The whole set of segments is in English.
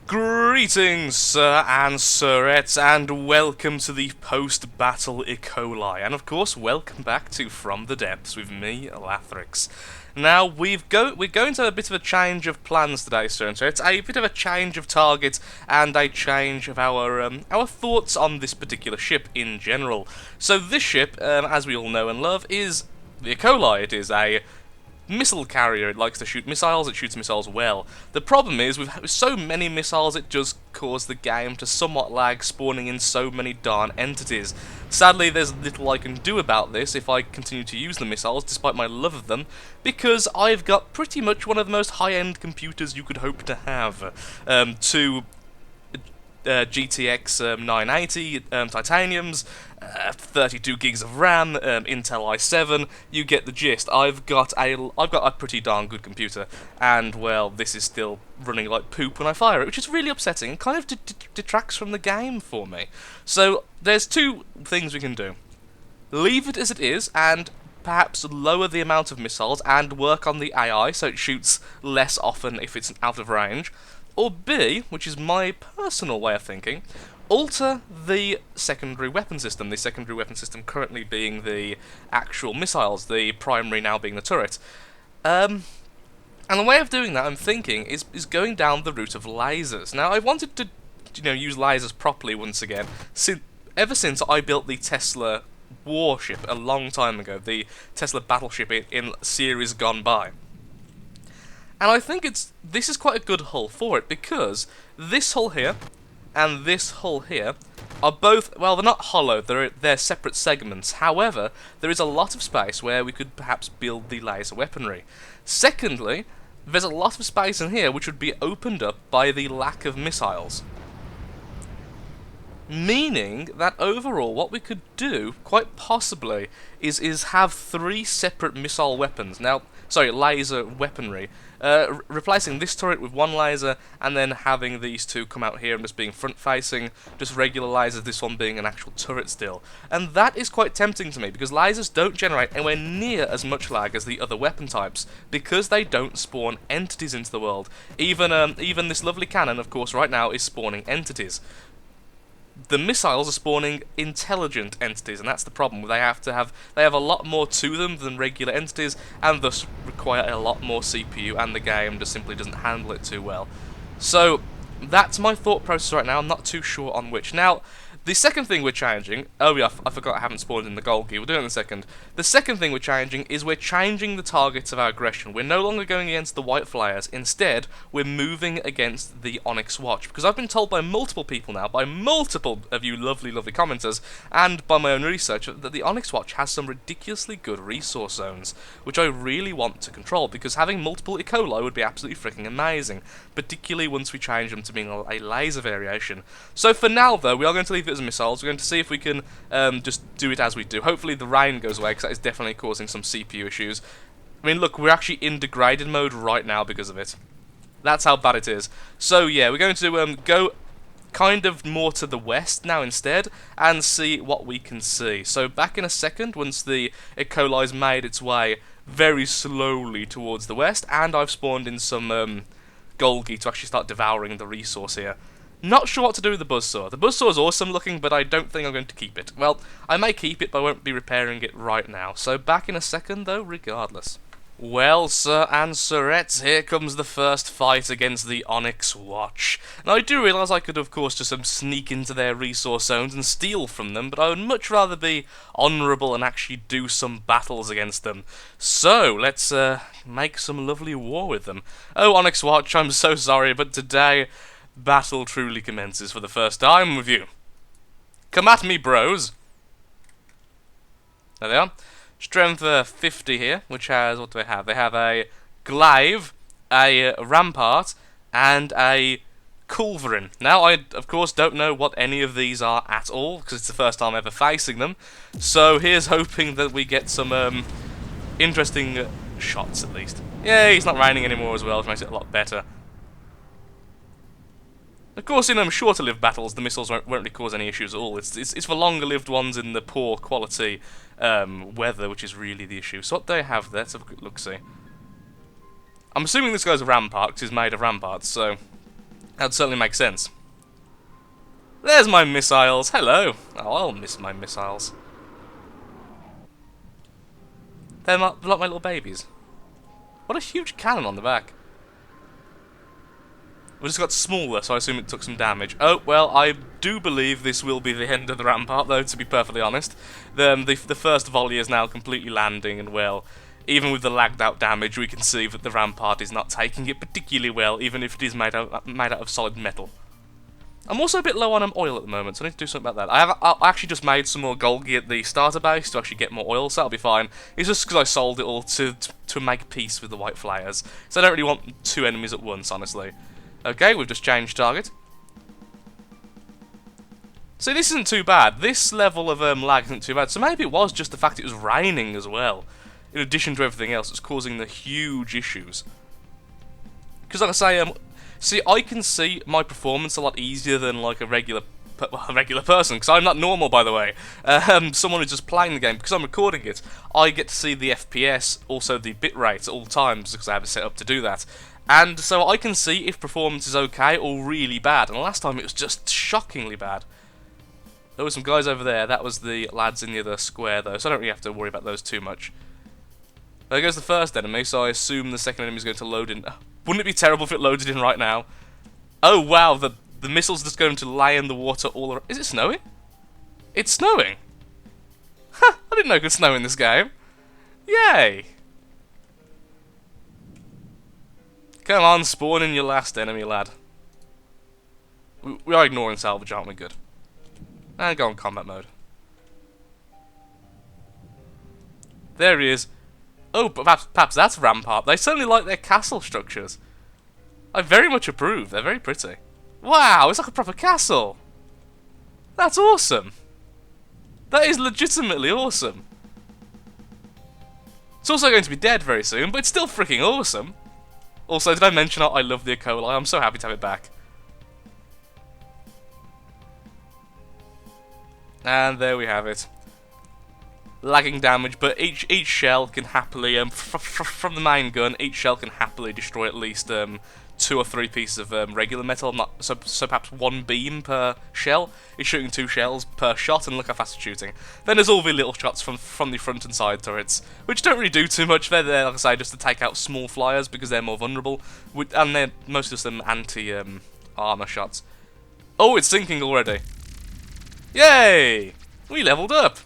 Greetings, sir and sirettes, and welcome to the post-battle E.coli, and of course, welcome back to From the Depths with me, Lathrix. Now, we're going to have a bit of a change of plans today, sir and sirettes, a bit of a change of target, and a change of our thoughts on this particular ship in general. So this ship, as we all know and love, is the E.coli. It is a missile carrier. It likes to shoot missiles, it shoots missiles well. The problem is, with so many missiles, it does cause the game to somewhat lag, spawning in so many darn entities. Sadly, there's little I can do about this if I continue to use the missiles, despite my love of them, because I've got pretty much one of the most high-end computers you could hope to have. Two GTX 980 titaniums, 32 gigs of RAM, Intel i7. You get the gist. I've got a pretty darn good computer, and well, this is still running like poop when I fire it, which is really upsetting and kind of detracts from the game for me. So there's two things we can do: leave it as it is, and perhaps lower the amount of missiles and work on the AI so it shoots less often if it's out of range. Or B, which is my personal way of thinking, alter the secondary weapon system. The secondary weapon system currently being the actual missiles, the primary now being the turret. And the way of doing that, I'm thinking, is going down the route of lasers. Now, I wanted to, use lasers properly once again, ever since I built the Tesla warship a long time ago, the Tesla battleship in series gone by. And I think this is quite a good hull for it, because this hull here and this hull here are both, well, they're not hollow, they're separate segments. However, there is a lot of space where we could perhaps build the laser weaponry. Secondly, there's a lot of space in here which would be opened up by the lack of missiles. Meaning that overall, what we could do, quite possibly, is have three separate missile weapons. Now, sorry, laser weaponry. Replacing this turret with one laser, and then having these two come out here and just being front-facing, just regular lasers, this one being an actual turret still. And that is quite tempting to me, because lasers don't generate anywhere near as much lag as the other weapon types, because they don't spawn entities into the world. Even this lovely cannon, of course, right now is spawning entities. The missiles are spawning intelligent entities, and that's the problem. They have a lot more to them than regular entities, and thus require a lot more CPU, and the game just simply doesn't handle it too well. So that's my thought process right now. I'm not too sure on which. Now, the second thing we're changing... Oh yeah, I forgot I haven't spawned in the gold key. We'll do it in a second. The second thing we're changing is we're changing the targets of our aggression. We're no longer going against the white flyers. Instead, we're moving against the Onyx Watch. Because I've been told by multiple people now, by multiple of you lovely, lovely commenters, and by my own research, that the Onyx Watch has some ridiculously good resource zones, which I really want to control, because having multiple E.coli would be absolutely freaking amazing, particularly once we change them to being a laser variation. So for now, though, we are going to leave it as missiles. We're going to see if we can just do it as we do. Hopefully the rain goes away, because that is definitely causing some CPU issues. I mean, look, we're actually in degraded mode right now because of it. That's how bad it is. So yeah, we're going to go kind of more to the west now instead, and see what we can see. So back in a second, once the E.coli's made its way very slowly towards the west, and I've spawned in some Golgi to actually start devouring the resource here. Not sure what to do with the buzzsaw. The buzzsaw is awesome looking, but I don't think I'm going to keep it. Well, I may keep it, but I won't be repairing it right now. So back in a second, though, regardless. Well, sir and sirettes, here comes the first fight against the Onyx Watch. Now, I do realise I could, of course, just sneak into their resource zones and steal from them, but I would much rather be honourable and actually do some battles against them. So, let's make some lovely war with them. Oh, Onyx Watch, I'm so sorry, but today, battle truly commences for the first time with you. Come at me, bros. There they are. Strength 50 here, which has, what do they have? They have a glaive, a rampart, and a culverin. Now, I, of course, don't know what any of these are at all, because it's the first time ever facing them. So, here's hoping that we get some interesting shots, at least. Yay, it's not raining anymore as well, which makes it a lot better. Of course, in shorter-lived battles, the missiles won't really cause any issues at all. It's for longer-lived ones in the poor quality weather, which is really the issue. So what do they have there? Let's have a quick look-see. I'm assuming this guy's a rampart, because he's made of ramparts, so That would certainly make sense. There's my missiles. Hello. Oh, I'll miss my missiles. They're like my little babies. What a huge cannon on the back. We just got smaller, so I assume it took some damage. Oh, well, I do believe this will be the end of the rampart, though, to be perfectly honest. The first volley is now completely landing, and, well, even with the lagged out damage, we can see that the rampart is not taking it particularly well, even if it is made out of solid metal. I'm also a bit low on oil at the moment, so I need to do something about that. I actually just made some more Golgi at the starter base to actually get more oil, so that'll be fine. It's just because I sold it all to make peace with the white flyers. So I don't really want two enemies at once, honestly. Okay, we've just changed target. See, this isn't too bad. This level of lag isn't too bad. So maybe it was just the fact it was raining as well. In addition to everything else, it's causing the huge issues. Because like I say, see, I can see my performance a lot easier than like a regular person, because I'm not normal, by the way. Someone who's just playing the game, because I'm recording it, I get to see the FPS, also the bitrate at all times, because I have it set up to do that. And so I can see if performance is okay or really bad, and last time it was just shockingly bad. There were some guys over there. That was the lads in the other square, though, so I don't really have to worry about those too much. There goes the first enemy, so I assume the second enemy is going to load in. Wouldn't it be terrible if it loaded in right now? Oh, wow, the missile's just going to lay in the water all around. Is it snowing? It's snowing! Ha! I didn't know it could snow in this game. Yay! Come on, spawn in your last enemy, lad. We are ignoring salvage, aren't we? Good. And go on combat mode. There he is. Oh, but perhaps that's Rampart. They certainly like their castle structures. I very much approve. They're very pretty. Wow, it's like a proper castle. That's awesome. That is legitimately awesome. It's also going to be dead very soon, but it's still freaking awesome. Also, did I mention I love the E.coli? I'm so happy to have it back. And there we have it. Lagging damage, but each shell can happily, from the main gun, each shell can happily destroy at least 2 or 3 pieces of regular metal. So perhaps 1 beam per shell. It's shooting 2 shells per shot, and look how fast it's shooting. Then there's all the little shots from the front and side turrets, which don't really do too much. They're there, like I say, just to take out small flyers because they're more vulnerable, and they're most of them anti-armor shots. Oh, it's sinking already. Yay! We leveled up.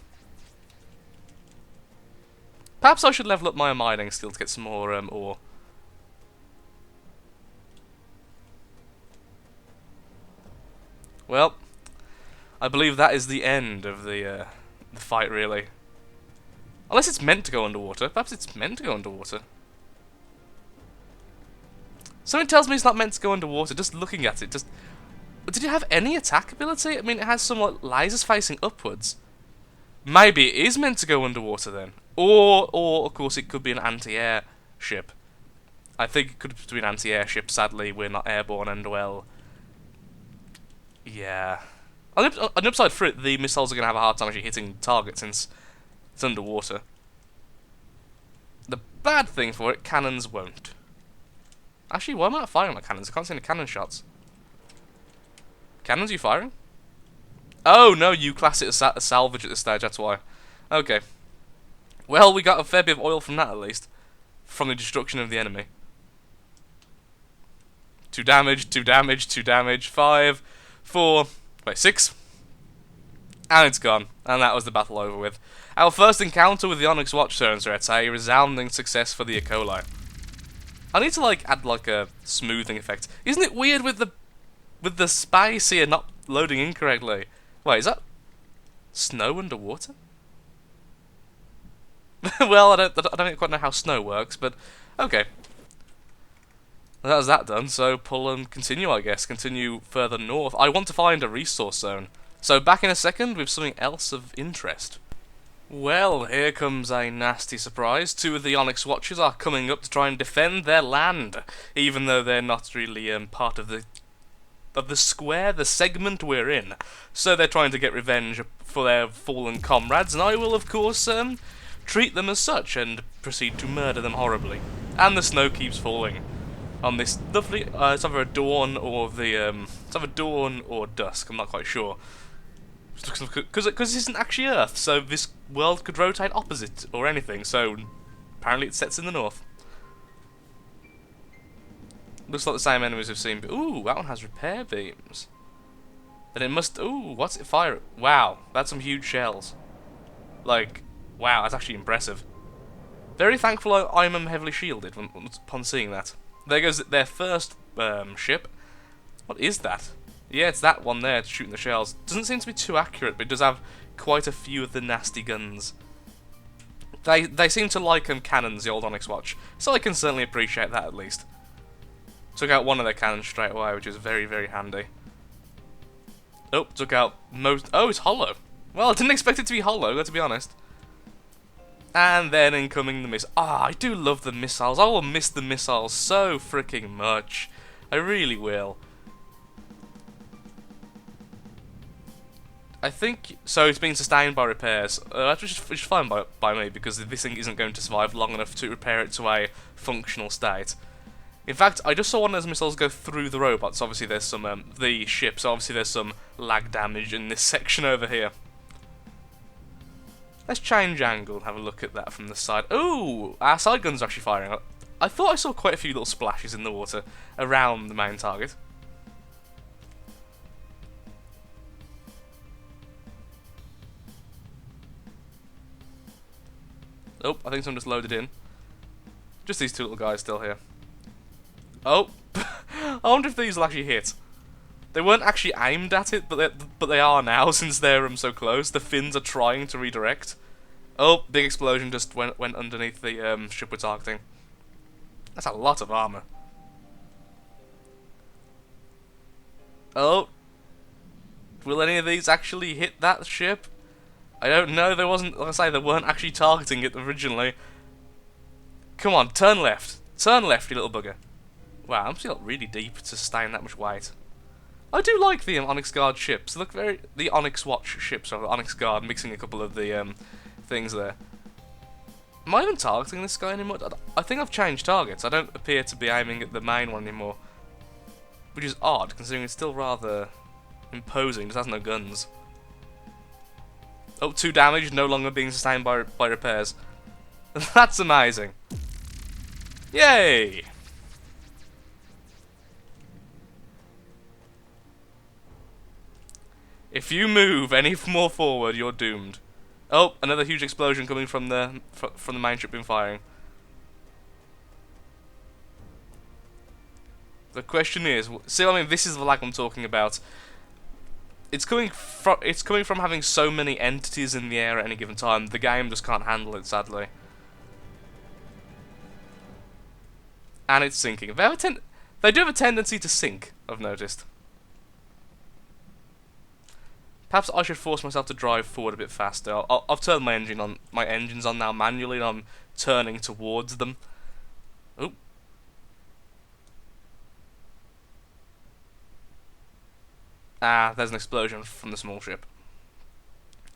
Perhaps I should level up my mining skill to get some more ore. Well, I believe that is the end of the fight, really. Unless it's meant to go underwater. Perhaps it's meant to go underwater. Something tells me it's not meant to go underwater, just looking at it. Did it have any attack ability? I mean, it has some like, lasers facing upwards. Maybe it is meant to go underwater then. Or of course, it could be an anti-air ship. I think it could be an anti-air ship. Sadly, we're not airborne, and well, yeah. On the upside for it, the missiles are going to have a hard time actually hitting targets since it's underwater. The bad thing for it, cannons won't. Actually, why am I not firing my cannons? I can't see any cannon shots. Cannons, you firing? Oh no, you class it as a salvage at this stage. That's why. Okay. Well, we got a fair bit of oil from that, at least. From the destruction of the enemy. 2 damage, 2 damage, 2 damage, 5, 4, wait, 6. And it's gone. And that was the battle over with. Our first encounter with the Onyx Watch turns out a resounding success for the E.coli. I need to, like, add, like, a smoothing effect. Isn't it weird with the space here not loading incorrectly? Wait, is that snow underwater? Well, I don't quite know how snow works, but okay. That was that done, so pull and continue, I guess. Continue further north. I want to find a resource zone. So back in a second with something else of interest. Well, here comes a nasty surprise. 2 of the Onyx Watches are coming up to try and defend their land, even though they're not really part of the square, the segment we're in. So they're trying to get revenge for their fallen comrades, and I will, of course, treat them as such and proceed to murder them horribly. And the snow keeps falling. on this lovely. It's either a dawn or it's either dawn or dusk. I'm not quite sure. Because this isn't actually Earth, so this world could rotate opposite or anything. So apparently it sets in the north. Looks like the same enemies we've seen. Ooh, that one has repair beams. And it must. Ooh, what's it fire? Wow, that's some huge shells. Like, wow, that's actually impressive. Very thankful I'm heavily shielded upon seeing that. There goes their first ship. What is that? Yeah, it's that one there shooting the shells. Doesn't seem to be too accurate, but it does have quite a few of the nasty guns. They seem to like cannons, the old Onyx Watch, so I can certainly appreciate that at least. Took out one of their cannons straight away, which is very, very handy. Oh, took out most. Oh, it's hollow. Well, I didn't expect it to be hollow, let's be honest. And then incoming the miss. Ah, I do love the missiles. I will miss the missiles so freaking much. I really will. I think so. It's been sustained by repairs. That's which is fine by me because this thing isn't going to survive long enough to repair it to a functional state. In fact, I just saw one of those missiles go through the robots. Obviously, there's some the ships. Obviously, there's some lag damage in this section over here. Let's change angle and have a look at that from the side. Ooh, our side guns are actually firing. I thought I saw quite a few little splashes in the water around the main target. Oh, I think some just loaded in. Just these two little guys still here. Oh, I wonder if these will actually hit. They weren't actually aimed at it, but they are now since they're so close. The fins are trying to redirect. Oh, big explosion just went underneath the ship we're targeting. That's a lot of armor. Oh, will any of these actually hit that ship? I don't know. There wasn't. Like I say, they weren't actually targeting it originally. Come on, turn left. Turn left, you little bugger. Wow, I'm still really deep to sustain that much weight. I do like the Onyx Guard ships. They look very the Onyx Watch ships, or Onyx Guard, mixing a couple of the things there. Am I even targeting this guy anymore? I think I've changed targets. I don't appear to be aiming at the main one anymore, which is odd considering it's still rather imposing. Just has no guns. Oh, 2 damage, no longer being sustained by repairs. That's amazing. Yay! If you move any more forward, you're doomed. Oh, another huge explosion coming from the main ship being firing. The question is, see, I mean, this is the lag I'm talking about. It's coming from having so many entities in the air at any given time. The game just can't handle it, sadly. And it's sinking. They do have a tendency to sink, I've noticed. Perhaps I should force myself to drive forward a bit faster. I've turned my engines on now manually, and I'm turning towards them. Oop. Ah, there's an explosion from the small ship.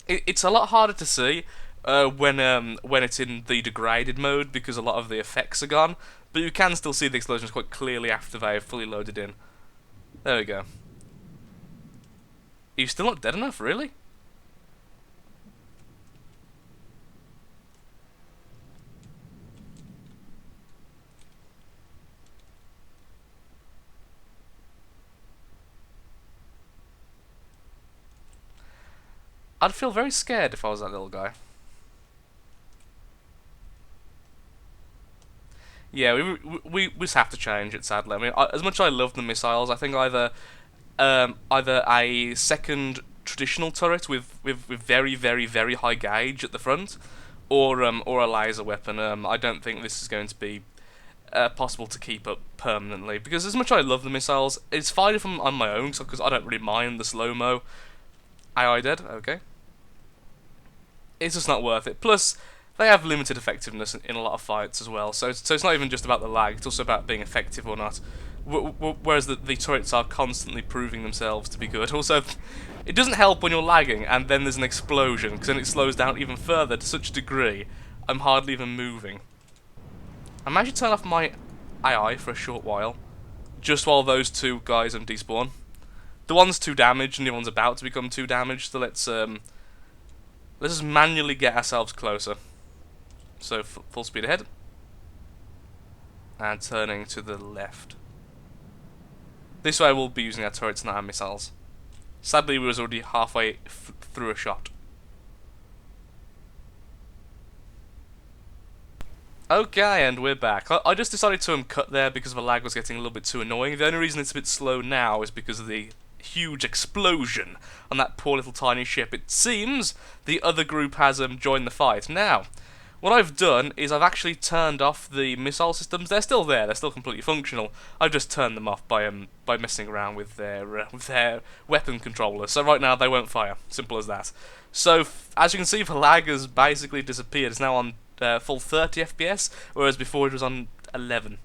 It's a lot harder to see when it's in the degraded mode because a lot of the effects are gone, but you can still see the explosions quite clearly after they're fully loaded in. There we go. Are you still not dead enough, really? I'd feel very scared if I was that little guy. Yeah, we just have to change it, sadly. I mean, as much as I love the missiles, I think either a second traditional turret with very, very, very high gauge at the front, or a laser weapon. I don't think this is going to be possible to keep up permanently, because as much as I love the missiles, it's fine if I'm on my own, because I don't really mind the slow-mo. AI dead? Okay. It's just not worth it. Plus, they have limited effectiveness in a lot of fights as well, so it's not even just about the lag, it's also about being effective or not. Whereas the turrets are constantly proving themselves to be good. Also, it doesn't help when you're lagging and then there's an explosion, because then it slows down even further to such a degree I'm hardly even moving. I managed to turn off my AI for a short while, just while those two guys despawn. The one's 2 damaged and the other one's about to become 2 damaged, so let's just manually get ourselves closer. So full speed ahead. And turning to the left. This way we'll be using our turrets, not our missiles. Sadly, we was already halfway through a shot. Okay, and we're back. I just decided to cut there because the lag was getting a little bit too annoying. The only reason it's a bit slow now is because of the huge explosion on that poor little tiny ship. It seems the other group has joined the fight. Now, what I've done is I've actually turned off the missile systems. They're still there. They're still completely functional. I've just turned them off by messing around with their weapon controllers. So right now they won't fire. Simple as that. So as you can see, the lag has basically disappeared. It's now on full 30 FPS, whereas before it was on 11.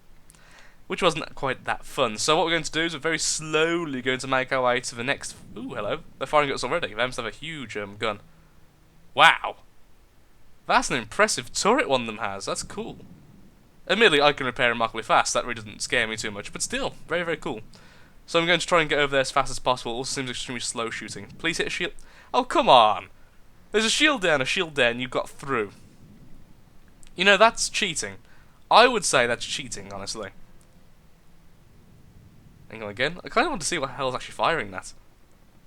Which wasn't quite that fun. So what we're going to do is we're very slowly going to make our way to the next... Ooh, hello. They're firing at us already. They must have a huge gun. Wow. That's an impressive turret one of them has. That's cool. Admittedly, I can repair remarkably fast. That really doesn't scare me too much. But still, very, very cool. So I'm going to try and get over there as fast as possible. It also seems extremely slow shooting. Please hit a shield. Oh, come on. There's a shield there, and you got through. You know, that's cheating. I would say that's cheating, honestly. Hang on again. I kind of want to see what the hell is actually firing that.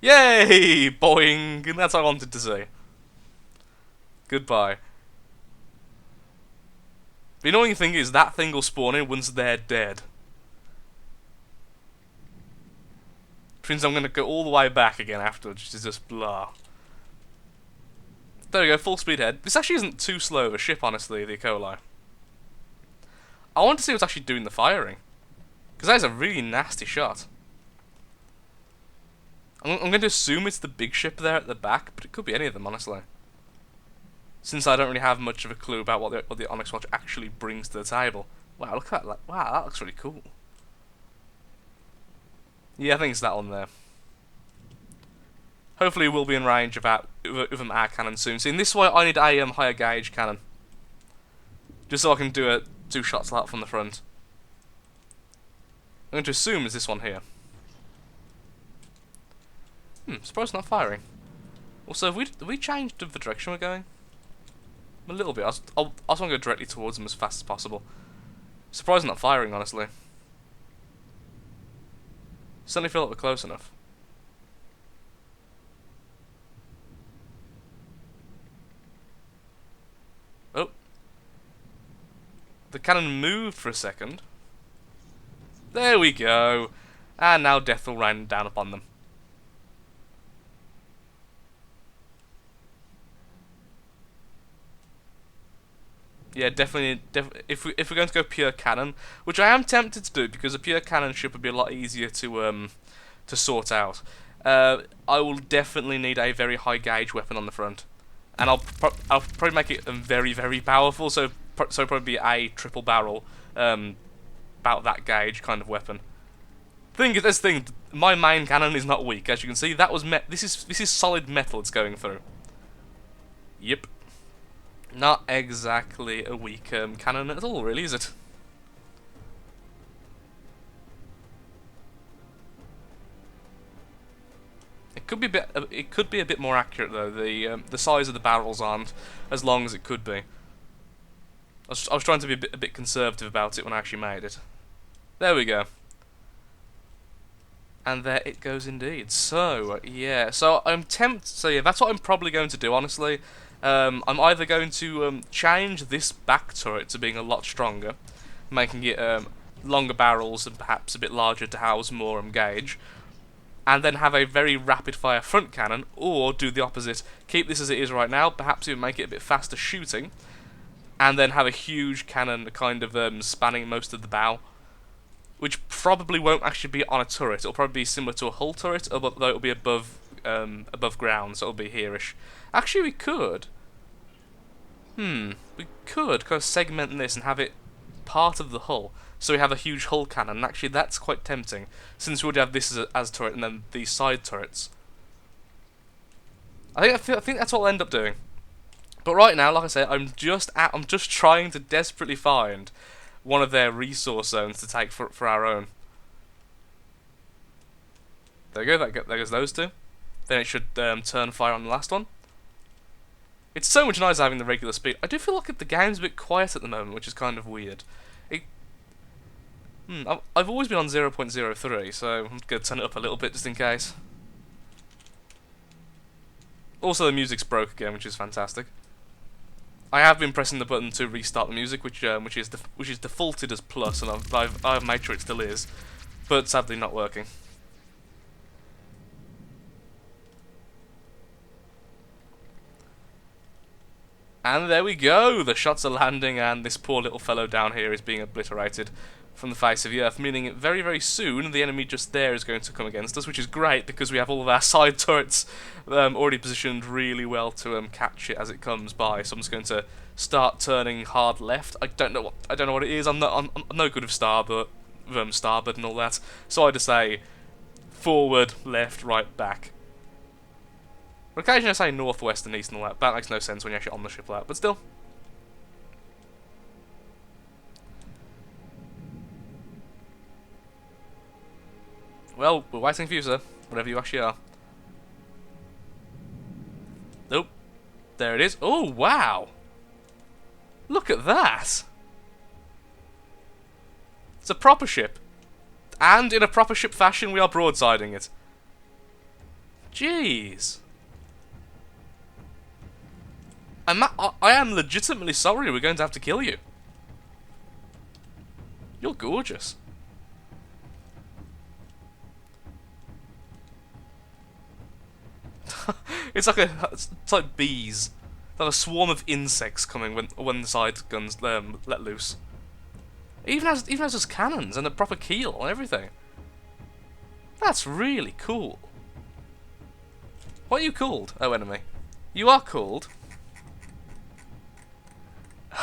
Yay! Boing! And that's what I wanted to see. Goodbye. The annoying thing is that thing will spawn in once they're dead. Which means I'm going to go all the way back again afterwards, which is just blah. There we go, full speed ahead. This actually isn't too slow of a ship, honestly, the E.coli. I want to see what's actually doing the firing. Because that is a really nasty shot. I'm going to assume it's the big ship there at the back, but it could be any of them, honestly. Since I don't really have much of a clue about what the Onyx Watch actually brings to the table. Wow, look at that. Wow, that looks really cool. Yeah, I think it's that one there. Hopefully we'll be in range of our cannon soon. See, in this way I need a higher gauge cannon. Just so I can do 2 shots like that from the front. I'm going to assume it's this one here. Surprised it's not firing. Also, have we changed the direction we're going? A little bit. I just want to go directly towards them as fast as possible. Surprised not firing, honestly. Certainly feel like we're close enough. Oh. The cannon moved for a second. There we go. And now death will rain down upon them. Yeah, definitely. If we're going to go pure cannon, which I am tempted to do because a pure cannon ship would be a lot easier to sort out. I will definitely need a very high gauge weapon on the front, and I'll probably make it very, very powerful. So probably be a triple barrel, about that gauge kind of weapon. My main cannon is not weak, as you can see. That was this is solid metal it's going through. Yep. Not exactly a weak cannon at all, really, is it? It could be a bit. It could be a bit more accurate though. The size of the barrels aren't as long as it could be. I was trying to be a bit conservative about it when I actually made it. There we go. And there it goes indeed. So yeah. So I'm tempted. So yeah, that's what I'm probably going to do, honestly. I'm either going to change this back turret to being a lot stronger, making it longer barrels and perhaps a bit larger to house more gauge, and then have a very rapid fire front cannon, or do the opposite, keep this as it is right now, perhaps even make it a bit faster shooting, and then have a huge cannon kind of spanning most of the bow, which probably won't actually be on a turret. It'll probably be similar to a hull turret, though it'll be above ground, so it'll be here-ish. Actually, we could. We could kind of segment this and have it part of the hull, so we have a huge hull cannon. And actually, that's quite tempting, since we would have this as a turret and then these side turrets. I think that's what we'll end up doing. But right now, like I said, I'm just trying to desperately find one of their resource zones to take for our own. There we go, there goes those two. Then it should turn fire on the last one. It's so much nicer having the regular speed. I do feel like the game's a bit quiet at the moment, which is kind of weird. I've always been on 0.03, so I'm going to turn it up a little bit just in case. Also, the music's broke again, which is fantastic. I have been pressing the button to restart the music, which is defaulted as plus, and I've made sure it still is, but sadly not working. And there we go! The shots are landing, and this poor little fellow down here is being obliterated from the face of the earth, meaning very, very soon the enemy just there is going to come against us, which is great because we have all of our side turrets already positioned really well to catch it as it comes by. So I'm just going to start turning hard left. I don't know what it is. I'm no good with starboard and all that. So I just say forward, left, right, back. Occasionally I say northwest and east and all that, but that makes no sense when you're actually on the ship like that, but still. Well, we're waiting for you, sir, whatever you actually are. Nope. There it is. Oh, wow! Look at that! It's a proper ship. And in a proper ship fashion, we are broadsiding it. Jeez. I am legitimately sorry we're going to have to kill you. You're gorgeous. it's like bees. Like a swarm of insects coming when the side guns let loose. It even has just cannons and a proper keel and everything. That's really cool. What are you called? Oh, enemy. You are called.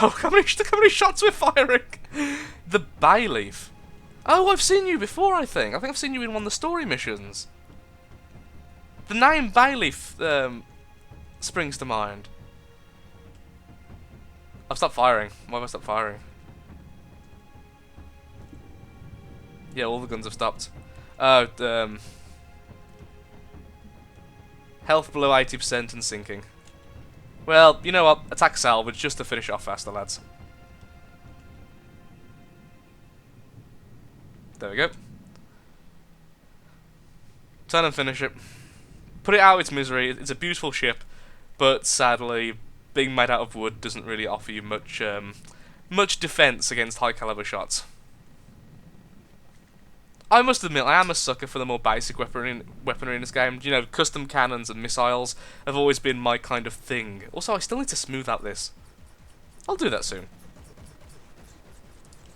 Oh, how many shots we're firing? The Bayleaf. Oh, I've seen you before, I think. I've seen you in one of the story missions. The name Bayleaf springs to mind. I've stopped firing. Why have I stopped firing? Yeah, all the guns have stopped. Oh, health below 80% and sinking. Well, you know what? Attack salvage just to finish off faster, lads. There we go. Turn and finish it. Put it out of its misery. It's a beautiful ship, but sadly, being made out of wood doesn't really offer you much defense against high caliber shots. I must admit, I am a sucker for the more basic weaponry in this game. You know, custom cannons and missiles have always been my kind of thing. Also, I still need to smooth out this. I'll do that soon.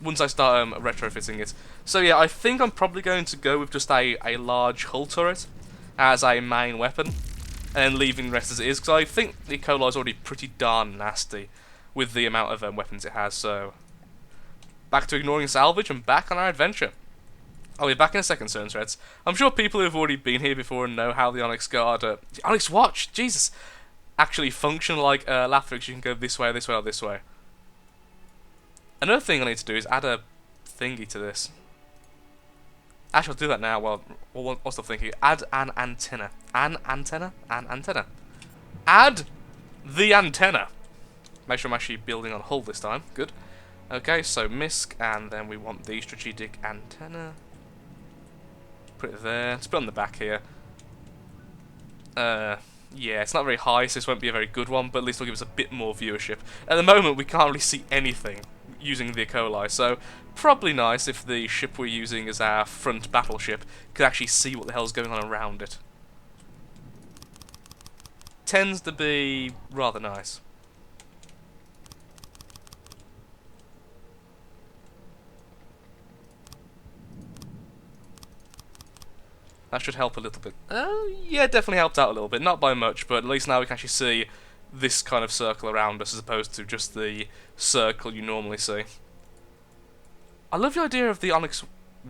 Once I start retrofitting it. So yeah, I think I'm probably going to go with just a large hull turret as a main weapon, and then leaving the rest as it is, because I think the E.coli is already pretty darn nasty with the amount of weapons it has, so back to ignoring salvage and back on our adventure. I'll be back in a second, Certain Threads. I'm sure people who have already been here before and know how the Onyx Guard, the Onyx Watch, Jesus, actually function like Lathrix. You can go this way, this way, or this way. Another thing I need to do is add a thingy to this. Actually, I'll do that now while still thinking. Add an antenna. An antenna? An antenna. Add the antenna. Make sure I'm actually building on hull this time. Good. Okay, so MISC, and then we want the strategic antenna. Put it there. Let's put it on the back here. Yeah, it's not very high, so this won't be a very good one, but at least it'll give us a bit more viewership. At the moment, we can't really see anything using the E.coli, so probably nice if the ship we're using as our front battleship could actually see what the hell's going on around it. Tends to be rather nice. That should help a little bit. Yeah, definitely helped out a little bit. Not by much, but at least now we can actually see this kind of circle around us as opposed to just the circle you normally see. I love the idea of the Onyx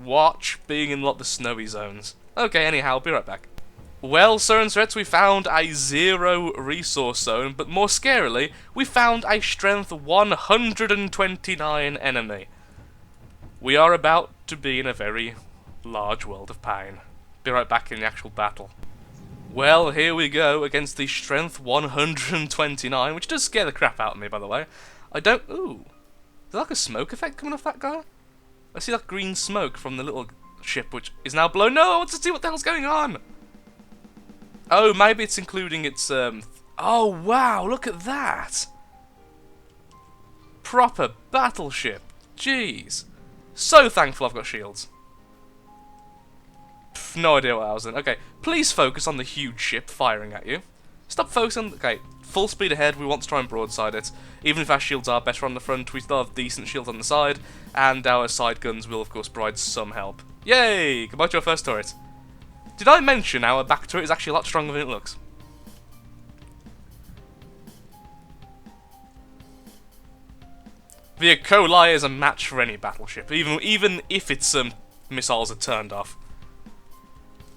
Watch being in the snowy zones. Okay, anyhow, I'll be right back. Well, Certain Threats, we found a 0 resource zone, but more scarily, we found a strength 129 enemy. We are about to be in a very large world of pain. Be right back in the actual battle. Well, here we go against the strength 129, which does scare the crap out of me, by the way. I don't... Ooh. Is there like a smoke effect coming off that guy? I see like green smoke from the little ship, which is now blown. No, I want to see what the hell's going on! Oh, maybe it's including its, Oh, wow, look at that! Proper battleship. Jeez. So thankful I've got shields. Pff, no idea what I was in. Okay, please focus on the huge ship firing at you. Stop focusing... Okay, full speed ahead, we want to try and broadside it. Even if our shields are better on the front, we still have decent shields on the side, and our side guns will of course provide some help. Yay! Goodbye to our first turret. Did I mention our back turret is actually a lot stronger than it looks? The E.coli is a match for any battleship, even if its missiles are turned off.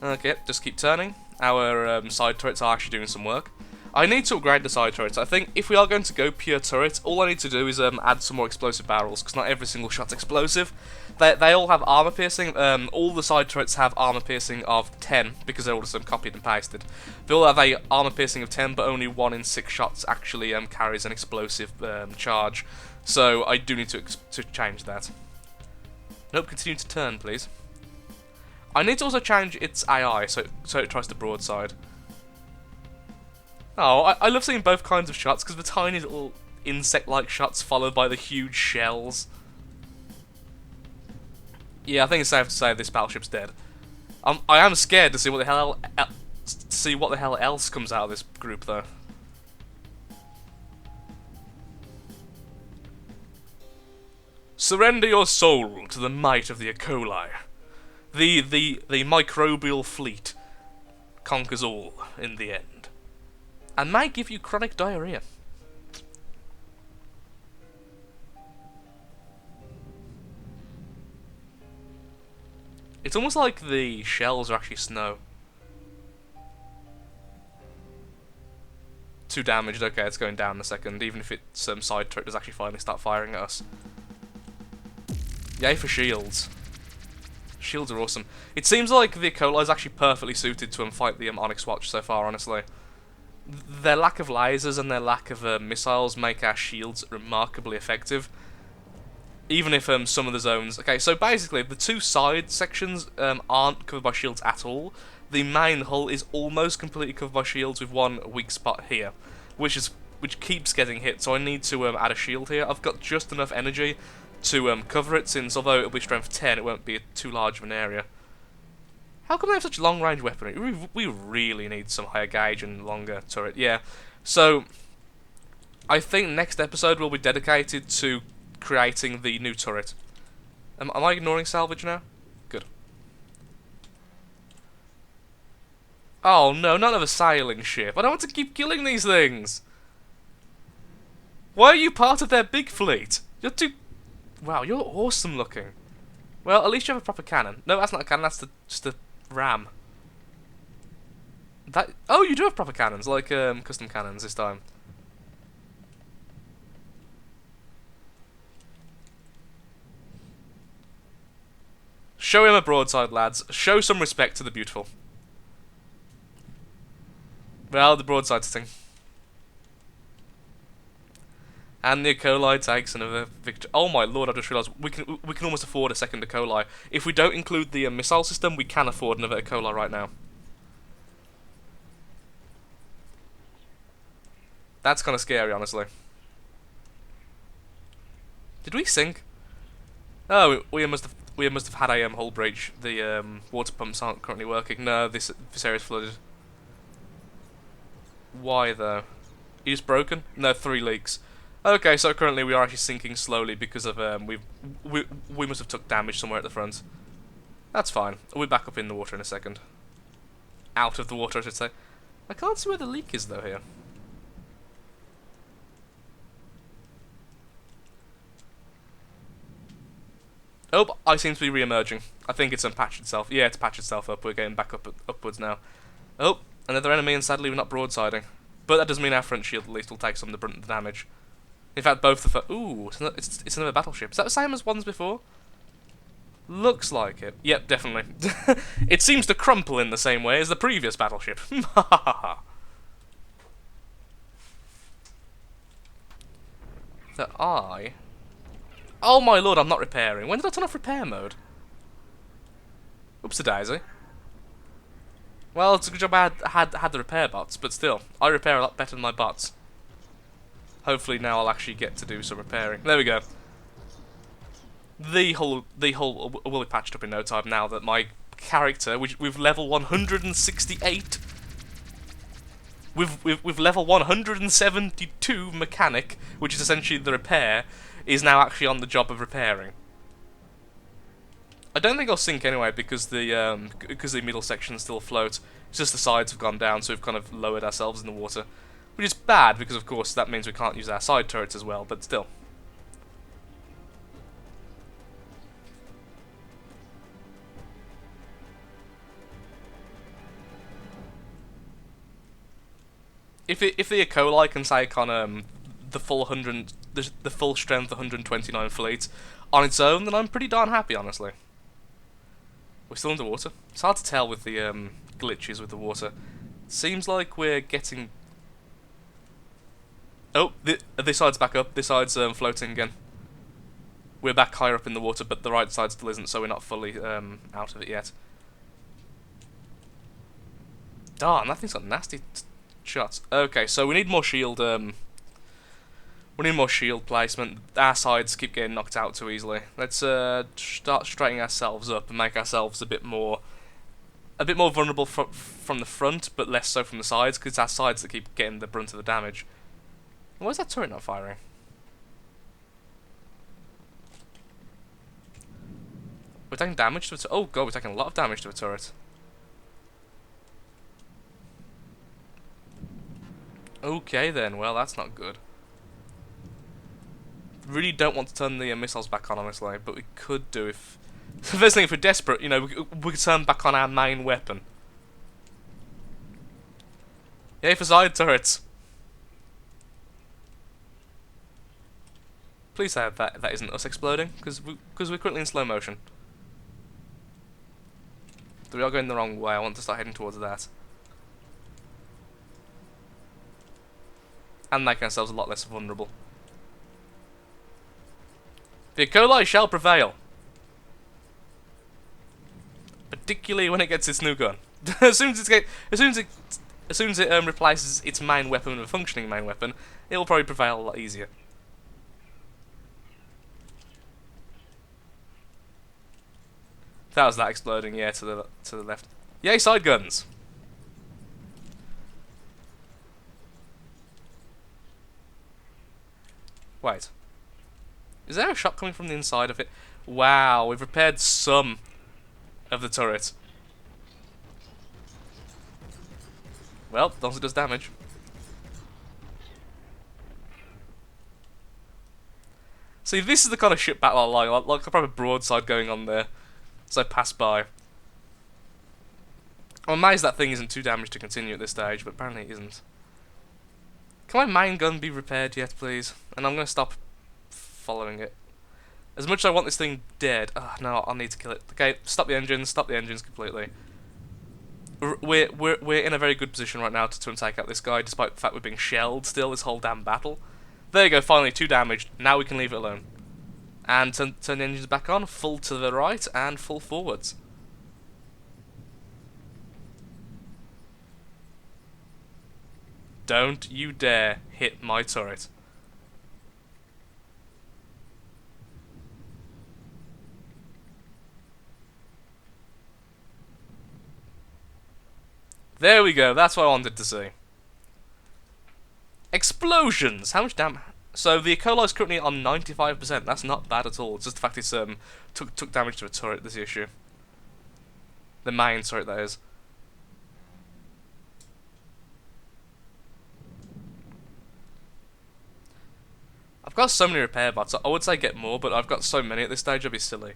Okay, just keep turning. Our side turrets are actually doing some work. I need to upgrade the side turrets. I think if we are going to go pure turret, all I need to do is add some more explosive barrels, because not every single shot's explosive. They all have armor piercing. All the side turrets have armor piercing of 10, because they're all just copied and pasted. They all have a armor piercing of 10, but only 1 in 6 shots actually carries an explosive charge. So I do need to change that. Nope, continue to turn, please. I need to also change its AI, so it tries to broadside. Oh, I love seeing both kinds of shots, because the tiny little insect-like shots followed by the huge shells. Yeah, I think it's safe to say this battleship's dead. I am scared to see what the hell else comes out of this group, though. Surrender your soul to the might of the E.coli. The microbial fleet conquers all in the end, and might give you chronic diarrhea. It's almost like the shells are actually snow. 2 damaged, okay, it's going down in a second, even if its side turret does actually finally start firing at us. Yay for shields. Shields are awesome. It seems like the E.coli is actually perfectly suited to fight the Onyx Watch so far, honestly. Their lack of lasers and their lack of missiles make our shields remarkably effective. Even if some of the zones... Okay, so basically, the 2 side sections aren't covered by shields at all. The main hull is almost completely covered by shields with 1 weak spot here, which keeps getting hit, so I need to add a shield here. I've got just enough energy to cover it, since although it'll be strength 10, it won't be too large of an area. How come they have such long-range weaponry? We really need some higher gauge and longer turret. Yeah, so I think next episode will be dedicated to creating the new turret. Am I ignoring salvage now? Good. Oh no, not another sailing ship. I don't want to keep killing these things. Why are you part of their big fleet? You're too... Wow, you're awesome looking. Well, at least you have a proper cannon. No, that's not a cannon, that's just a ram. Oh, you do have proper cannons, like custom cannons this time. Show him a broadside, lads. Show some respect to the beautiful. Well, the broadside's thing. And the E.coli takes another victory. Oh my lord! I just realised we can almost afford a second E.coli. If we don't include the missile system, we can afford another E.coli right now. That's kind of scary, honestly. Did we sink? Oh, we must have had a hull breach. The water pumps aren't currently working. No, this area's flooded. Why though? Is broken? No, 3 leaks. Okay, so currently we are actually sinking slowly because of we must have took damage somewhere at the front. That's fine. We'll be back up in the water in a second. Out of the water, I should say. I can't see where the leak is though here. Oh, I seem to be re-emerging. I think it's patched itself. Yeah, it's patched itself up. We're getting back upwards now. Oh, another enemy, and sadly we're not broadsiding. But that does mean our front shield at least will take some of the brunt of the damage. In fact, both the... Ooh, it's another battleship. Is that the same as ones before? Looks like it. Yep, definitely. It seems to crumple in the same way as the previous battleship. That I... Oh my lord, I'm not repairing. When did I turn off repair mode? Oops-a-daisy. Well, it's a good job I had the repair bots, but still, I repair a lot better than my bots. Hopefully now I'll actually get to do some repairing. There we go. The whole will be patched up in no time now that my character, which with level 168, with level 172 mechanic, which is essentially the repair, is now actually on the job of repairing. I don't think I'll sink anyway because the middle sections still float. It's just the sides have gone down, so we've kind of lowered ourselves in the water, which is bad because of course that means we can't use our side turrets as well. But still. If the E.coli can take on the full the full strength 129 fleet on its own, then I'm pretty darn happy, honestly. We're still underwater. It's hard to tell with the glitches with the water. Seems like we're getting. Oh, this side's back up. This side's floating again. We're back higher up in the water, but the right side still isn't, so we're not fully out of it yet. Darn, that thing's got nasty shots. Okay, so we need more shield. We need more shield placement. Our sides keep getting knocked out too easily. Let's start straightening ourselves up and make ourselves a bit more vulnerable from the front, but less so from the sides, because it's our sides that keep getting the brunt of the damage. Why is that turret not firing? We're taking damage to a turret. Oh god, we're taking a lot of damage to a turret. Okay then, well that's not good. Really don't want to turn the missiles back on, honestly, but we could do if... First thing, if we're desperate, you know, we could turn back on our main weapon. Yay for side turrets! Please say that isn't us exploding, because we're currently in slow motion. We are going the wrong way, I want to start heading towards that. And making ourselves a lot less vulnerable. The E.coli shall prevail. Particularly when it gets its new gun. as soon as it replaces its main weapon with a functioning main weapon, it will probably prevail a lot easier. That was that exploding, yeah, to the left. Yay, side guns! Wait. Is there a shot coming from the inside of it? Wow, we've repaired some of the turret. Well, as long as it does damage. See, this is the kind of ship battle I like a proper broadside going on there. As I pass by. I'm amazed that thing isn't too damaged to continue at this stage, but apparently it isn't. Can my main gun be repaired yet, please? And I'm going to stop following it. As much as I want this thing dead, no, I'll need to kill it. Okay, stop the engines completely. We're in a very good position right now to try and take out this guy, despite the fact we're being shelled still this whole damn battle. There you go, finally 2 damaged. Now we can leave it alone. And turn the engines back on, full to the right and full forwards. Don't you dare hit my turret. There we go, that's what I wanted to see. Explosions! How much damage? So the E.coli is currently on 95%, that's not bad at all. It's just the fact it's took damage to a turret, this issue. The main turret, that is. I've got so many repair bots. I would say get more, but I've got so many at this stage, I'd be silly.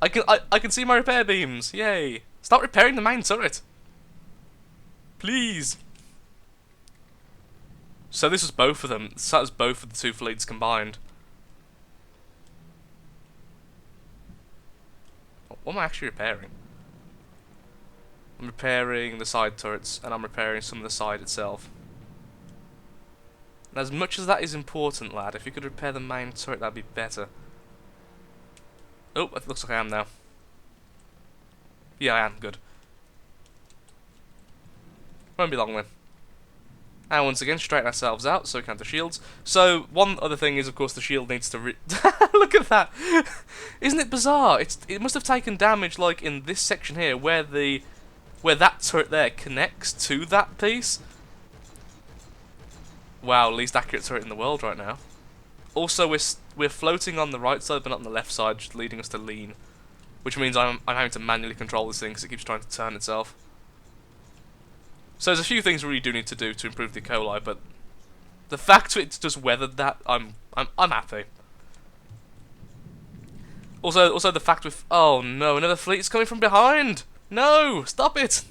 I can see my repair beams. Yay! Start repairing the main turret. Please. So this was both of them. So that was both of the 2 fleets combined. What am I actually repairing? I'm repairing the side turrets, and I'm repairing some of the side itself. And as much as that is important, lad, if you could repair the main turret, that'd be better. Oh, it looks like I am now. Yeah, I am. Good. Won't be long then. And once again, straighten ourselves out so we can have the shields. So, one other thing is, of course, the shield needs to look at that! Isn't it bizarre? It must have taken damage, like, in this section here, where that turret there connects to that piece. Wow, least accurate turret in the world right now. Also, we're floating on the right side, but not on the left side, just leading us to lean. Which means I'm having to manually control this thing, because it keeps trying to turn itself. So there's a few things we really do need to do to improve the E.coli, but the fact that it's just weathered that, I'm happy. Also the fact with oh no, another fleet's coming from behind. No, stop it.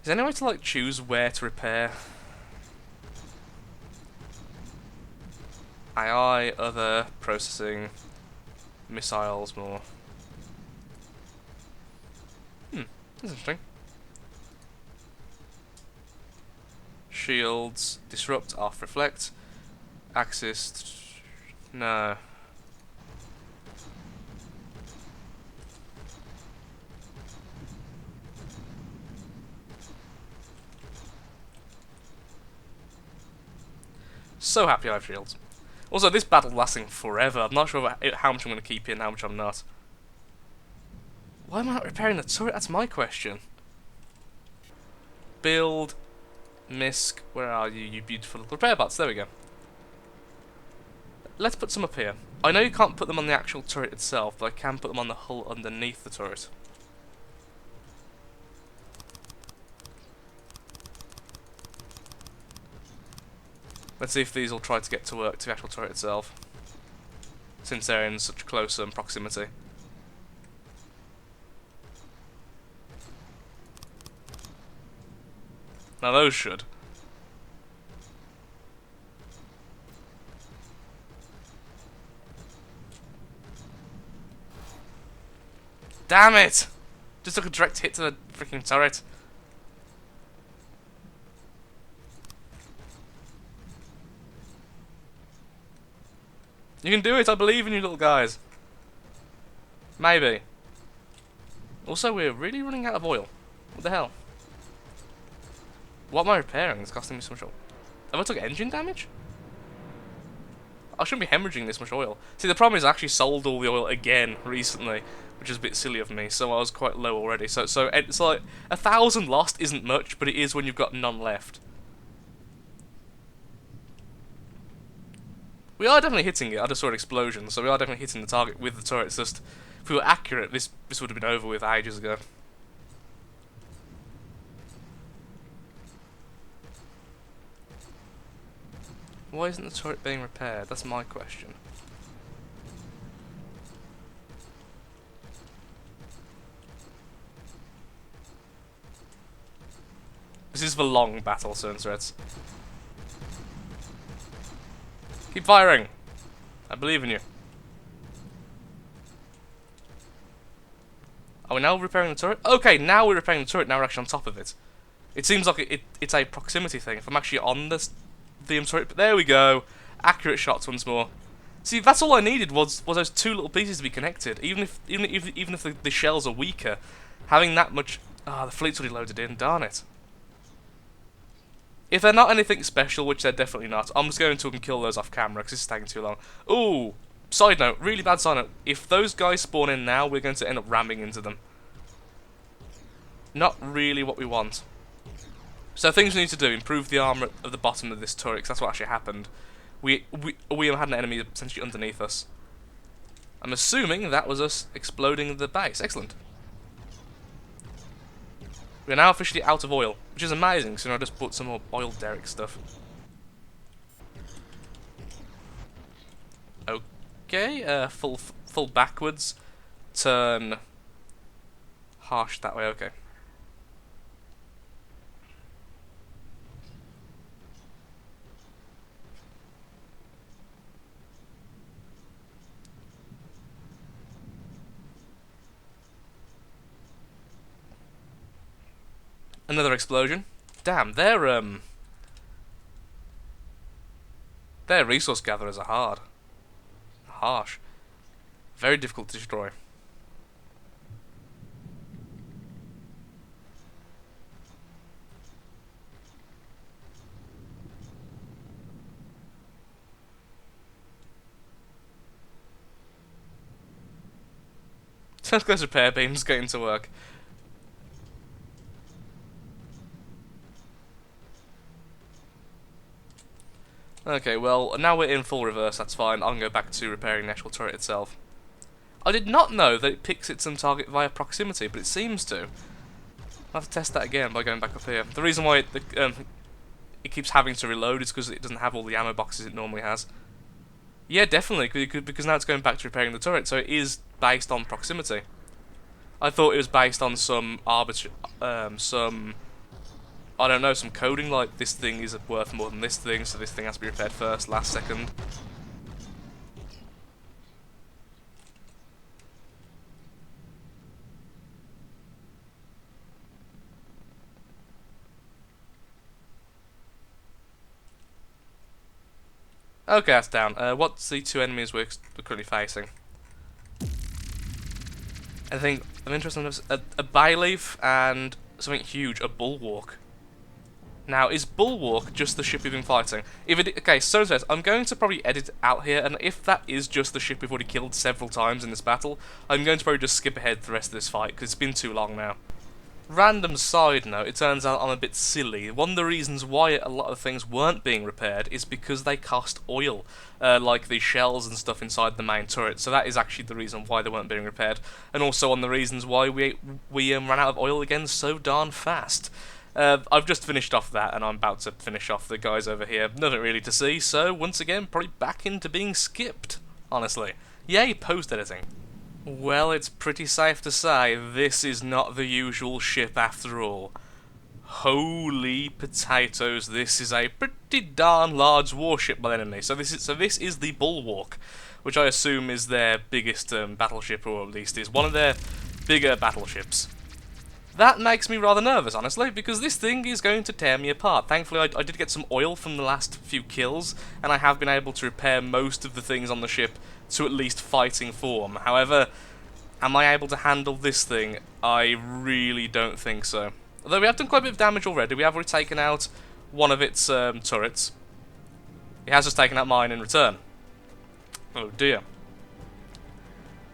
Is there any way to like choose where to repair? AI, other, processing, missiles, more. That's interesting. Shields, disrupt, off, reflect, axis, no. So happy I have shields. Also, this battle's lasting forever. I'm not sure how much I'm going to keep in, how much I'm not. Why am I not repairing the turret? That's my question. Build, misc, where are you, you beautiful little repair bots? There we go. Let's put some up here. I know you can't put them on the actual turret itself, but I can put them on the hull underneath the turret. Let's see if these will try to get to work to the actual turret itself, since they're in such close proximity. Now those should. Damn it! Just took a direct hit to the freaking turret. You can do it, I believe in you little guys. Maybe. Also, we're really running out of oil. What the hell? What am I repairing? It's costing me so much oil. Have I took engine damage? I shouldn't be hemorrhaging this much oil. See, the problem is I actually sold all the oil again recently, which is a bit silly of me, so I was quite low already. So it's like, 1,000 lost isn't much, but it is when you've got none left. We are definitely hitting it. I just saw an explosion, so we are definitely hitting the target with the turret. It's just, if we were accurate, this would have been over with ages ago. Why isn't the turret being repaired? That's my question. This is the long battle, certain threats. Keep firing! I believe in you. Are we now repairing the turret? Okay, now we're repairing the turret, now we're actually on top of it. It seems like it's a proximity thing. If I'm actually on this turret, but there we go. Accurate shots once more. See, that's all I needed was those two little pieces to be connected. Even if the shells are weaker, having that much. Ah, the fleet's already loaded in. Darn it. If they're not anything special, which they're definitely not, I'm just going to kill those off camera because this is taking too long. Ooh, side note, really bad side note. If those guys spawn in now, we're going to end up ramming into them. Not really what we want. So things we need to do: improve the armor of the bottom of this turret, because that's what actually happened. We had an enemy essentially underneath us. I'm assuming that was us exploding the base. Excellent. We're now officially out of oil, which is amazing, so I just bought some more oil derrick stuff. Okay, full backwards, turn Harsh that way, okay. Another explosion. Damn, their resource gatherers are hard. Harsh. Very difficult to destroy. Those repair beams getting to work. Okay, well, now we're in full reverse, that's fine. I can go back to repairing the actual turret itself. I did not know that it picks its target via proximity, but it seems to. I'll have to test that again by going back up here. The reason why it keeps having to reload is because it doesn't have all the ammo boxes it normally has. Yeah, definitely, because now it's going back to repairing the turret, so it is based on proximity. I thought it was based on some I don't know, some coding like this thing is worth more than this thing, so this thing has to be repaired first, last second. Okay, that's down. What's the two enemies we're currently facing? I think I'm interested in a bayleaf and something huge, a bulwark. Now, is Bulwark just the ship we've been fighting? If it, okay, so I'm going to probably edit it out here, and if that is just the ship we've already killed several times in this battle, I'm going to probably just skip ahead to the rest of this fight, because it's been too long now. Random side note, it turns out I'm a bit silly. One of the reasons why a lot of things weren't being repaired is because they cost oil, like the shells and stuff inside the main turret, so that is actually the reason why they weren't being repaired, and also one of the reasons why we ran out of oil again so darn fast. I've just finished off that, and I'm about to finish off the guys over here. Nothing really to see, so once again, probably back into being skipped, honestly. Yay, post-editing. Well, it's pretty safe to say this is not the usual ship after all. Holy potatoes, this is a pretty darn large warship by the enemy. So this is the Bulwark, which I assume is their biggest battleship, or at least is one of their bigger battleships. That makes me rather nervous, honestly, because this thing is going to tear me apart. Thankfully, I did get some oil from the last few kills, and I have been able to repair most of the things on the ship to at least fighting form. However, am I able to handle this thing? I really don't think so. Although we have done quite a bit of damage already. We have already taken out one of its turrets. It has just taken out mine in return. Oh dear.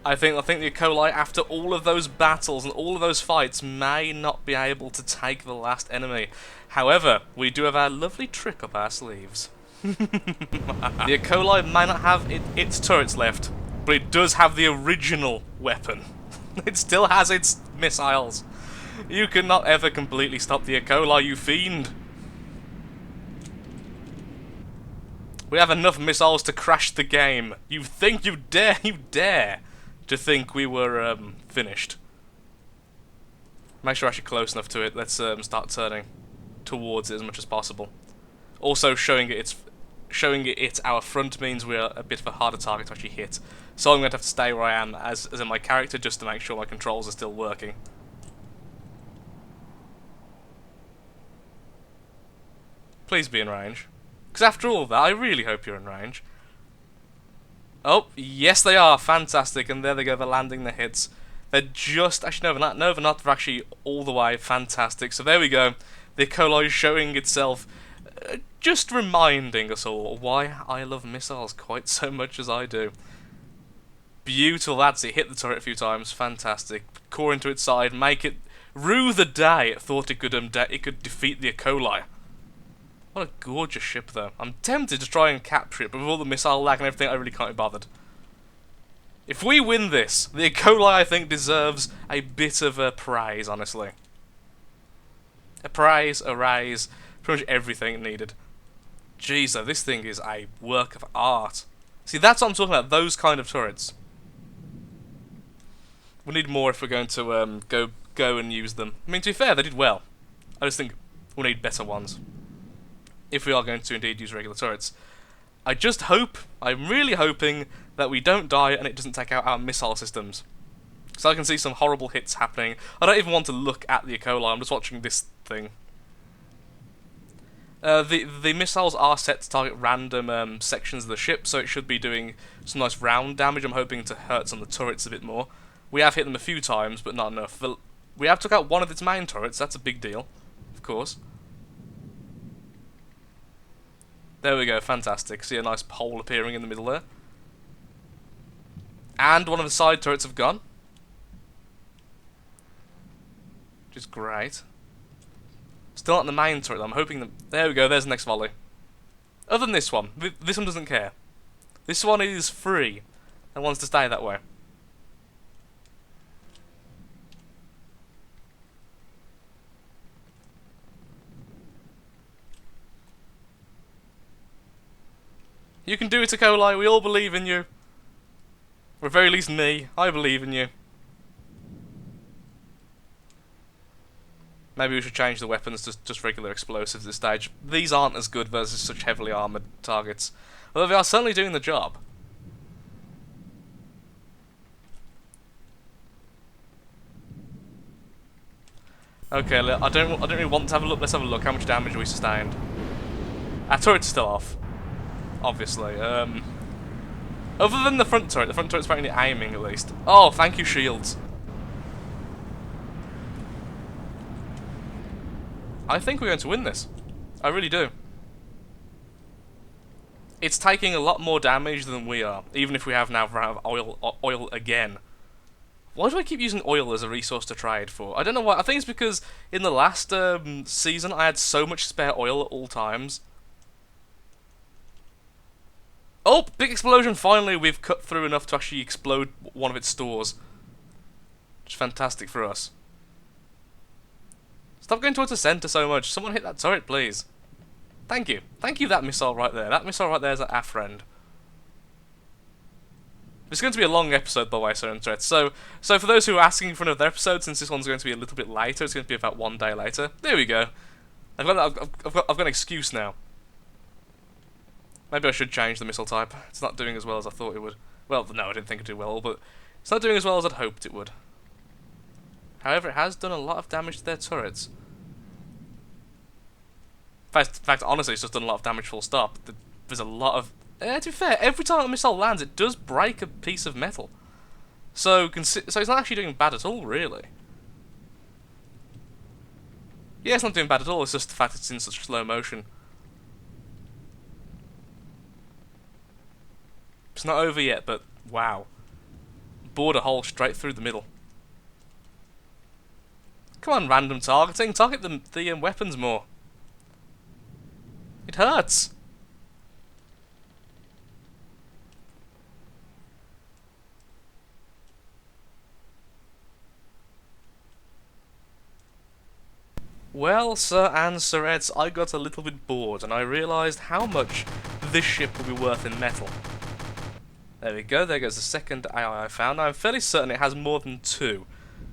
I think the E.coli, after all of those battles and all of those fights, may not be able to take the last enemy. However, we do have our lovely trick up our sleeves. The E.coli may not have its turrets left, but it does have the original weapon. It still has its missiles. You cannot ever completely stop the E.coli, you fiend. We have enough missiles to crash the game. You think you dare to think we were finished. Make sure we're actually close enough to it. Let's start turning towards it as much as possible. Also, showing it our front means we're a bit of a harder target to actually hit. So I'm going to have to stay where I am as in my character just to make sure my controls are still working. Please be in range. Because after all of that, I really hope you're in range. Oh, yes they are, fantastic, and there they go, they're landing the hits. They're just, actually no they're not, they're actually all the way fantastic. So there we go, the E.coli is showing itself, just reminding us all why I love missiles quite so much as I do. Beautiful, that's it, hit the turret a few times, fantastic. Core into its side, make it, rue the day it thought it could defeat the E.coli. What a gorgeous ship, though. I'm tempted to try and capture it, but with all the missile lag and everything, I really can't be bothered. If we win this, the E.coli, I think, deserves a bit of praise, honestly. A praise, a raise, pretty much everything needed. Jeez, though, this thing is a work of art. See, that's what I'm talking about, those kind of turrets. We need more if we're going to go and use them. I mean, to be fair, they did well. I just think we'll need better ones if we are going to indeed use regular turrets. I just hope, I'm really hoping, that we don't die and it doesn't take out our missile systems. So I can see some horrible hits happening. I don't even want to look at the E.coli, I'm just watching this thing. The missiles are set to target random sections of the ship, so it should be doing some nice round damage. I'm hoping to hurt some of the turrets a bit more. We have hit them a few times, but not enough. We have took out one of its main turrets, that's a big deal, of course. There we go, fantastic. See a nice hole appearing in the middle there. And one of the side turrets have gone. Which is great. Still not the main turret, I'm hoping that... There we go, there's the next volley. Other than this one doesn't care. This one is free, and wants to stay that way. You can do it, E.coli, we all believe in you. Or at very least me, I believe in you. Maybe we should change the weapons to just regular explosives at this stage. These aren't as good versus such heavily armoured targets. Although they are certainly doing the job. Okay, I don't really want to have a look. Let's have a look. How much damage we sustained? Our turret's still off. Obviously. Other than the front turret's apparently aiming at least. Oh, thank you, shields. I think we're going to win this. I really do. It's taking a lot more damage than we are, even if we have now oil again. Why do I keep using oil as a resource to trade for? I don't know why. I think it's because in the last season I had so much spare oil at all times. Oh, big explosion! Finally, we've cut through enough to actually explode one of its stores. Which is fantastic for us. Stop going towards the centre so much. Someone hit that turret, please. Thank you. Thank you, that missile right there. That missile right there is our friend. It's going to be a long episode, by the way, so for those who are asking for another episode, since this one's going to be a little bit later, it's going to be about 1 day later. There we go. I've got an excuse now. Maybe I should change the missile type. It's not doing as well as I thought it would. Well, no, I didn't think it'd do well, but it's not doing as well as I'd hoped it would. However, it has done a lot of damage to their turrets. In fact, honestly, it's just done a lot of damage full stop. There's a lot of... to be fair, every time a missile lands, it does break a piece of metal. So it's not actually doing bad at all, really. Yeah, it's not doing bad at all, it's just the fact it's in such slow motion. It's not over yet, but wow. Bored a hole straight through the middle. Come on, random targeting. Target the weapons more. It hurts. Well, sir and sirettes, I got a little bit bored, and I realised how much this ship will be worth in metal. There we go, there goes the second AI I found. Now, I'm fairly certain it has more than 2.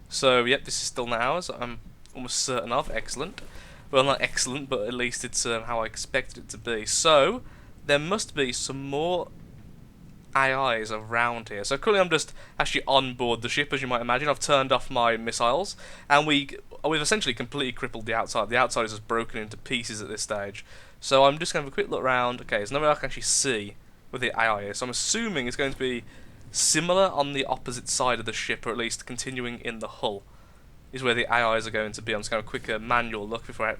So, yep, this is still not ours, I'm almost certain of. Excellent. Well, not excellent, but at least it's how I expected it to be. So, there must be some more AIs around here. So currently I'm just actually on board the ship, as you might imagine. I've turned off my missiles, and we've essentially completely crippled the outside. The outside is just broken into pieces at this stage. So I'm just going to have a quick look around. Okay, there's nowhere I can actually see where the AI is. So I'm assuming it's going to be similar on the opposite side of the ship, or at least continuing in the hull, is where the AIs are going to be. I'm just going to have a quick manual look before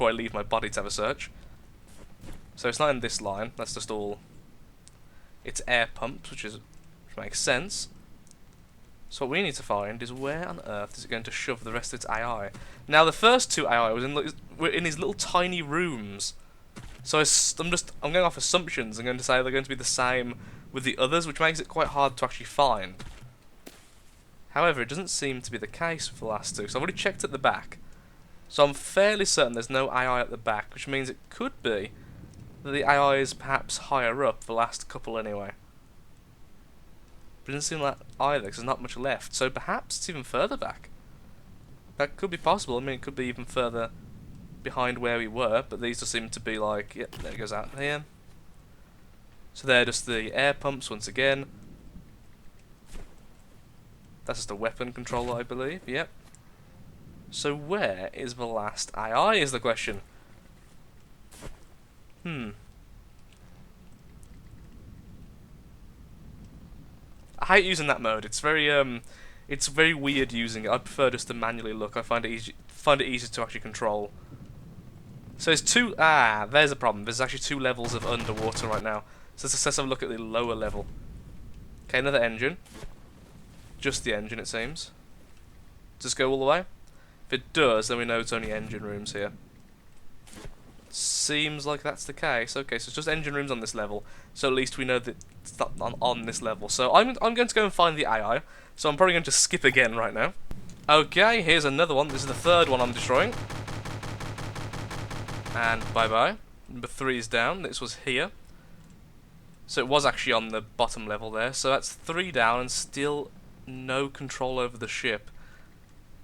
I leave my body to have a search. So it's not in this line. That's just all... It's air pumps, which makes sense. So what we need to find is where on earth is it going to shove the rest of its AI. Now the first 2 AI were in these little tiny rooms. So I'm going off assumptions. I'm going to say they're going to be the same with the others, which makes it quite hard to actually find. However, it doesn't seem to be the case with the last 2. So I've already checked at the back. So I'm fairly certain there's no AI at the back, which means it could be that the AI is perhaps higher up, the last couple anyway. But it doesn't seem like either, because there's not much left. So perhaps it's even further back. That could be possible. I mean, it could be even further behind where we were, but these just seem to be like, yep, there it goes out here. So they're just the air pumps once again. That's just a weapon controller, I believe, yep. So where is the last AI is the question. I hate using that mode. It's very weird using it. I prefer just to manually look. I find it easier to actually control. So there's two. There's a problem. There's actually 2 levels of underwater right now. So let's have a look at the lower level. Okay, another engine. Just the engine, it seems. Does it go all the way? If it does, then we know it's only engine rooms here. Seems like that's the case. Okay, so it's just engine rooms on this level. So at least we know that it's not on this level. So I'm going to go and find the AI. So I'm probably going to skip again right now. Okay, here's another one. This is the 3rd one I'm destroying. And bye-bye. Number 3 is down. This was here. So it was actually on the bottom level there. So that's 3 down and still no control over the ship.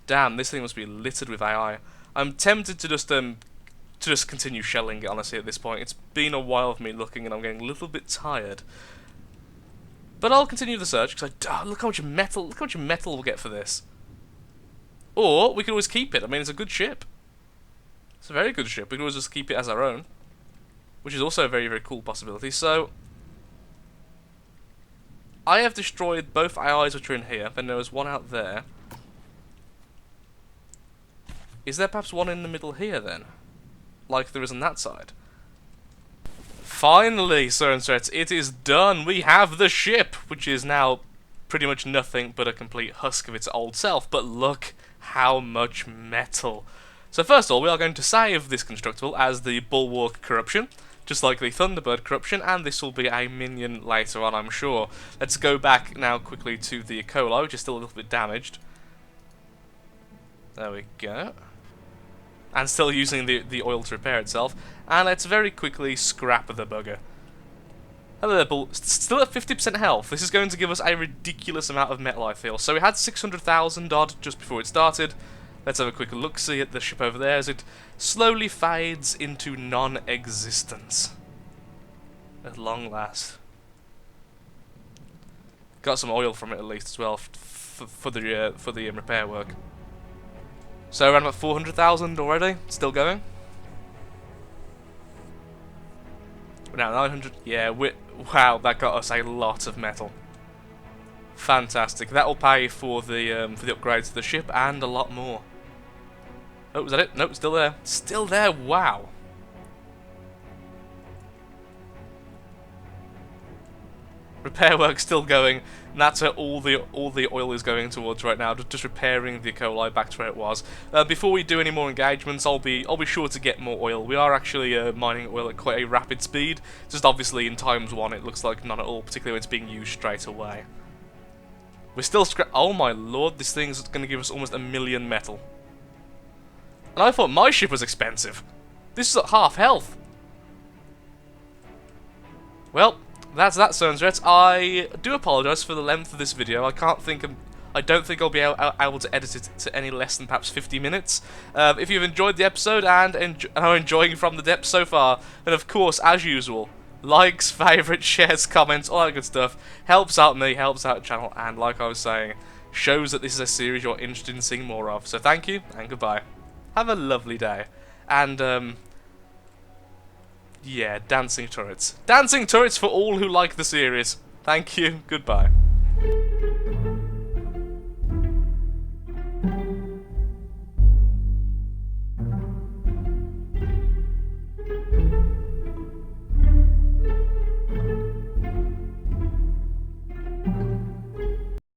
Damn, this thing must be littered with AI. I'm tempted to just continue shelling it, honestly, at this point. It's been a while of me looking and I'm getting a little bit tired. But I'll continue the search, because look how much metal we'll get for this. Or, we can always keep it. I mean, it's a good ship. It's a very good ship. We can always just keep it as our own. Which is also a very, very cool possibility. So, I have destroyed both AIs which are in here, then there was one out there. Is there perhaps one in the middle here, then? Like there is on that side. Finally, Sir and Sets, it is done. We have the ship, which is now pretty much nothing but a complete husk of its old self. But look how much metal. So first of all, we are going to save this constructible as the Bulwark Corruption, just like the Thunderbird Corruption, and this will be a minion later on, I'm sure. Let's go back now quickly to the E.coli, which is still a little bit damaged. There we go. And still using the oil to repair itself. And let's very quickly scrap the bugger. Hello there, Bull. Still at 50% health. This is going to give us a ridiculous amount of metal, I feel. So we had 600,000 odd just before it started. Let's have a quick look-see at the ship over there as it slowly fades into non-existence. At long last. Got some oil from it at least as well for the repair work. So around about 400,000 already, still going. We're now 900. Yeah, wow, that got us a lot of metal. Fantastic. That will pay for the upgrades to the ship and a lot more. Oh, was that it? Nope, still there. Still there. Wow. Repair work still going, and that's where all the oil is going towards right now, just repairing the E.coli back to where it was. Before we do any more engagements, I'll be sure to get more oil. We are actually mining oil at quite a rapid speed. Just obviously in ×1 it looks like none at all, particularly when it's being used straight away. We're still oh my lord, this thing's going to give us almost 1 million metal. And I thought my ship was expensive. This is at half health. Well, that's that, Sons. I do apologise for the length of this video. I don't think I'll be able to edit it to any less than perhaps 50 minutes. If you've enjoyed the episode and are enjoying from the depths so far, then of course, as usual, likes, favourites, shares, comments, all that good stuff helps out me, helps out the channel, and like I was saying, shows that this is a series you're interested in seeing more of. So thank you and goodbye. Have a lovely day. And yeah, dancing turrets. Dancing turrets for all who like the series. Thank you, goodbye.